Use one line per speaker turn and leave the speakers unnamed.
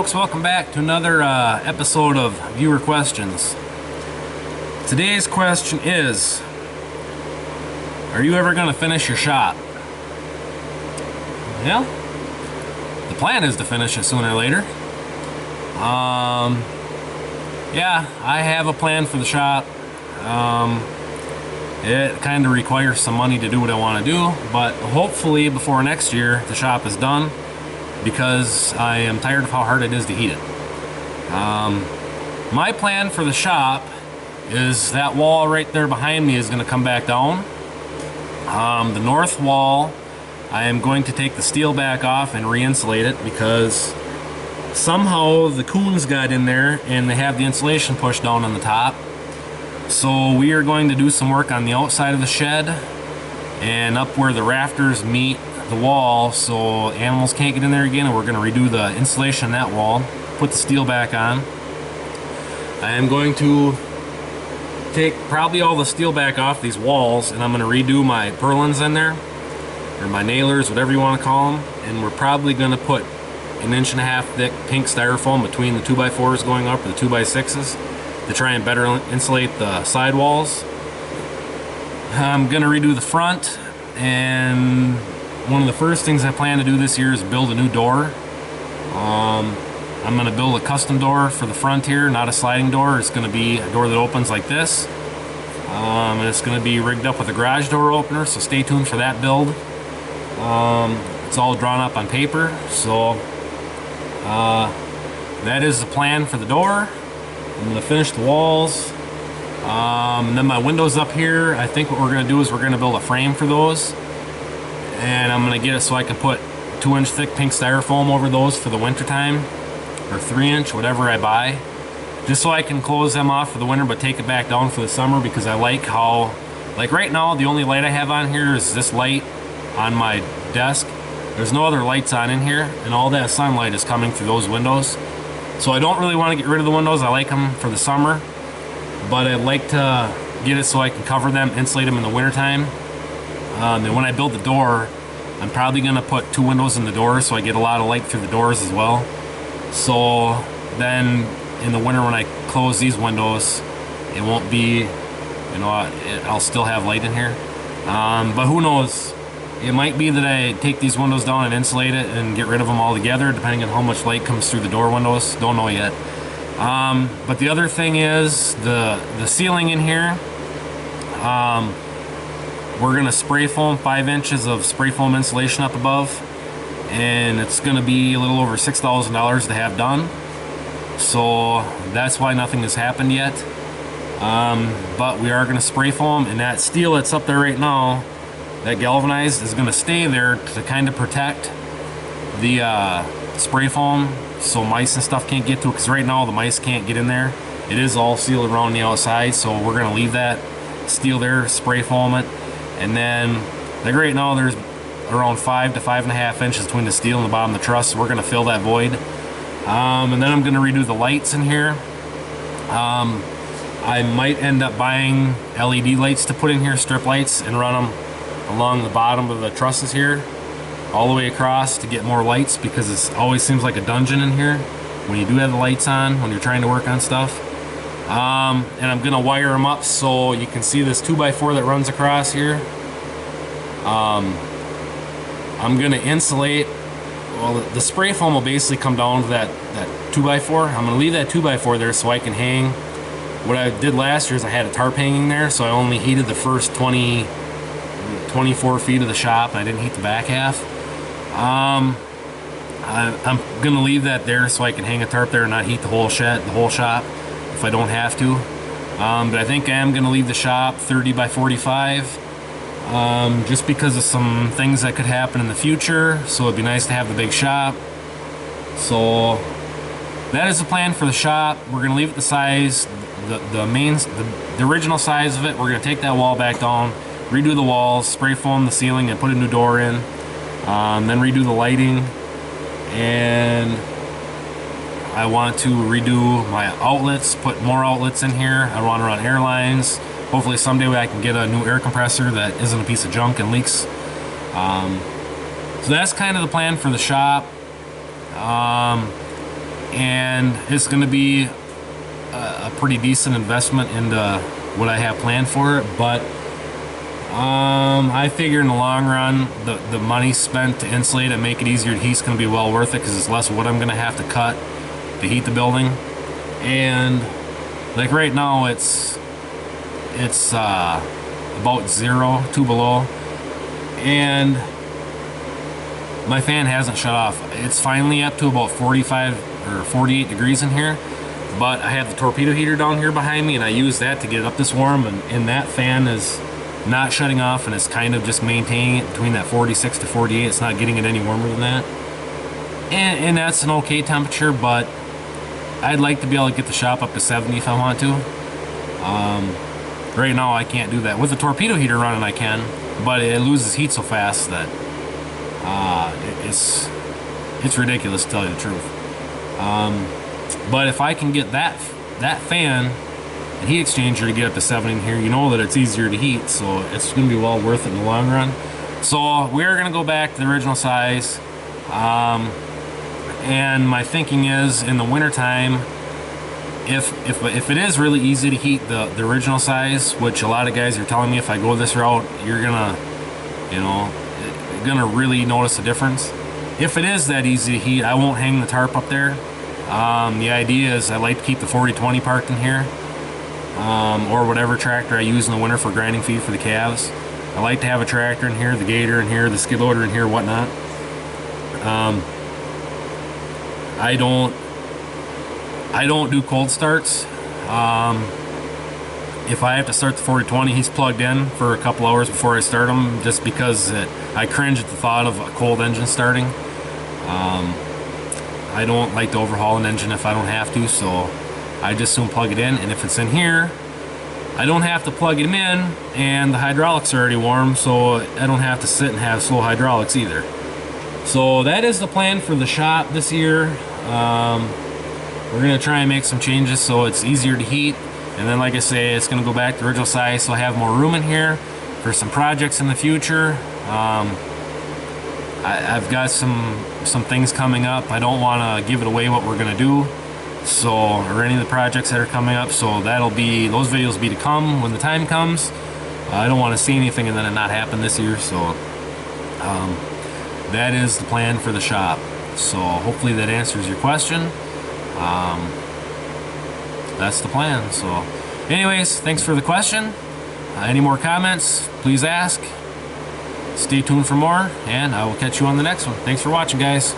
folks, welcome back to another episode of Viewer Questions. Today's question is, are you ever going to finish your shop? Well, the plan is to finish it sooner or later. Yeah, I have a plan for the shop. It kind of requires some money to do what I want to do, but hopefully before next year the shop is done, because I am tired of how hard it is to heat it. My plan for the shop is that wall right there behind me is going to come back down. The north wall, I am going to take the steel back off and re-insulate it, because somehow the coons got in there and they have the insulation pushed down on the top. So we are going to do some work on the outside of the shed and up where the rafters meet the wall, so animals can't get in there again, and we're going to redo the insulation on that wall, put the steel back on. I am going to take probably all the steel back off these walls, and I'm going to redo my purlins in there, or my nailers, whatever you want to call them, and we're probably going to put 1.5 inch thick pink styrofoam between the 2x4s going up, or the 2x6s, to try and better insulate the side walls. I'm going to redo the front, and one of the first things I plan to do this year is build a new door. I'm going to build a custom door for the front here, not a sliding door. It's going to be a door that opens like this. And it's going to be rigged up with a garage door opener, so stay tuned for that build. It's all drawn up on paper, so that is the plan for the door. I'm going to finish the walls. And then my windows up here, I think what we're going to do is we're going to build a frame for those. And I'm going to get it so I can put 2-inch thick pink styrofoam over those for the winter time, or 3-inch, whatever I buy, just so I can close them off for the winter but take it back down for the summer, because I like how, like right now, the only light I have on here is this light on my desk. There's no other lights on in here, and all that sunlight is coming through those windows. So I don't really want to get rid of the windows. I like them for the summer, but I'd like to get it so I can cover them, insulate them in the winter time. And when I build the door, I'm probably going to put 2 windows in the door so I get a lot of light through the doors as well. So then in the winter when I close these windows, it won't be, you know, I'll still have light in here. But who knows? It might be that I take these windows down and insulate it and get rid of them altogether, depending on how much light comes through the door windows. Don't know yet. But the other thing is the ceiling in here. We're going to spray foam 5 inches of spray foam insulation up above, and it's going to be a little over $6,000 to have done. So that's why nothing has happened yet. But we are going to spray foam, and that steel that's up there right now, that galvanized, is going to stay there to kind of protect the spray foam so mice and stuff can't get to it, because right now the mice can't get in there. It is all sealed around the outside, so we're going to leave that steel there, spray foam it. And then, like right now, there's around 5 to 5.5 inches between the steel and the bottom of the truss, so we're going to fill that void. And then I'm going to redo the lights in here. I might end up buying LED lights to put in here, strip lights, and run them along the bottom of the trusses here, all the way across, to get more lights, because it always seems like a dungeon in here when you do have the lights on, when you're trying to work on stuff. And I'm gonna wire them up so you can see this 2x4 that runs across here. I'm gonna insulate. Well, the spray foam will basically come down to that 2x4. I'm gonna leave that 2x4 there so I can hang. What I did last year is I had a tarp hanging there, so I only heated the first 24 feet of the shop, and I didn't heat the back half. I'm gonna leave that there so I can hang a tarp there and not heat the whole shed, the whole shop, if I don't have to. But I think I am going to leave the shop 30 by 45, just because of some things that could happen in the future, so it'd be nice to have the big shop. So that is the plan for the shop. We're going to leave it the size, the original size of it. We're going to take that wall back down, redo the walls, spray foam the ceiling, and put a new door in, then redo the lighting, and I want to redo my outlets, put more outlets in here. I want to run air lines. Hopefully someday I can get a new air compressor that isn't a piece of junk and leaks. So that's kind of the plan for the shop. and it's going to be a pretty decent investment into what I have planned for it. But I figure in the long run, the money spent to insulate and make it easier to heat is going to be well worth it, because it's less wood I'm going to have to cut to heat the building. And like right now, it's about 0, 2 below, and my fan hasn't shut off. It's finally up to about 45 or 48 degrees in here, but I have the torpedo heater down here behind me, and I use that to get it up this warm, and that fan is not shutting off, and it's kind of just maintaining it between that 46 to 48. It's not getting it any warmer than that, and that's an okay temperature, but I'd like to be able to get the shop up to 70 if I want to. Right now I can't do that. With the torpedo heater running I can, but it loses heat so fast that it's ridiculous, to tell you the truth. But if I can get that fan and heat exchanger to get up to 70 in here, you know that it's easier to heat, so it's going to be well worth it in the long run. So we're going to go back to the original size, and my thinking is in the wintertime, if it is really easy to heat the original size, which a lot of guys are telling me if I go this route, you're gonna, you know, gonna really notice a difference. If it is that easy to heat, I won't hang the tarp up there. The idea is I like to keep the 4020 parked in here, or whatever tractor I use in the winter for grinding feed for the calves. I like to have a tractor in here, the gator in here, the skid loader in here, whatnot. I don't do cold starts. If I have to start the 4020, he's plugged in for a couple hours before I start him, just because I cringe at the thought of a cold engine starting. I don't like to overhaul an engine if I don't have to, so I just soon plug it in. And if it's in here, I don't have to plug it in, and the hydraulics are already warm, so I don't have to sit and have slow hydraulics either. So that is the plan for the shop this year. We're going to try and make some changes so it's easier to heat, and then like I say, it's going to go back to the original size, so I have more room in here for some projects in the future. I've got some things coming up. I don't want to give it away what we're going to do, so, or any of the projects that are coming up, so those videos will be to come when the time comes. I don't want to see anything and then it not happen this year, so that is the plan for the shop. So hopefully that answers your question. That's the plan. So anyways, thanks for the question. Any more comments, please ask. Stay tuned for more, and I will catch you on the next one. Thanks for watching, guys.